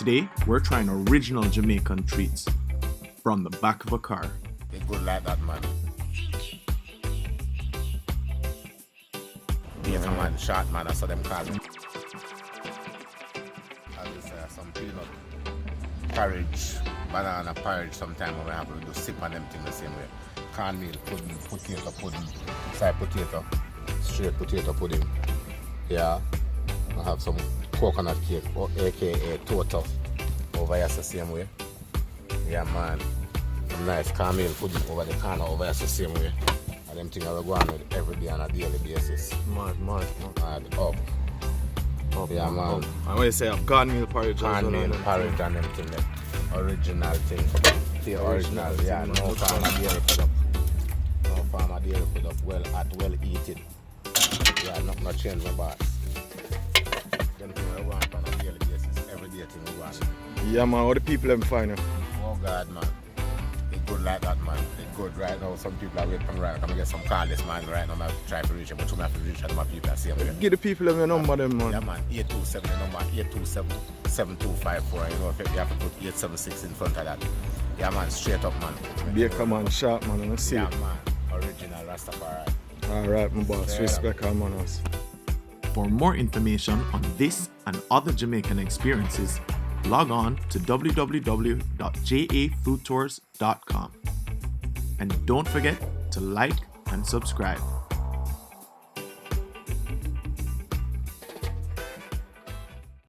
Today, we're trying original Jamaican treats from the back of a car. It's good like that, man. Yes, man, short man, that's what them call it. As we say, some peanut porridge, banana porridge sometime when we have to do sip on them things the same way. Cornmeal pudding, potato pudding, side potato, straight potato pudding. Yeah, I have some coconut cake, or aka Toto, over here the same way. Yeah, man. Some nice cornmeal pudding over the corner over here the same way. And them things I will go on with every day on a daily basis. Mad. Up. Yeah, man. And when you say cornmeal porridge, Cornmeal porridge and them things, the original thing. The original, yeah. No farmer dairy product. No farmer dairy product. Well eaten. Yeah, not change my boss. Them things I want on a daily basis. Every day thing we want. Yeah, man. All the people them find you. Oh God, man. It's good like that, man. It's good right now. Some people are waiting right. I'm gonna get some call this man right now. I'm try to reach him, but you have to reach out to my people the same way. Give the people them your number, them, man. Yeah, man. 827, the number 827-7254. You know, if you have to put 876 in front of that. Yeah, man. Straight up, man. Baker, man. Sharp, man. I see Yeah, it. man. Original Rastafari. Alright, my boss. Yeah. Respect our manners. For more information on this and other Jamaican experiences, log on to www.jafoodtours.com. And don't forget to like and subscribe.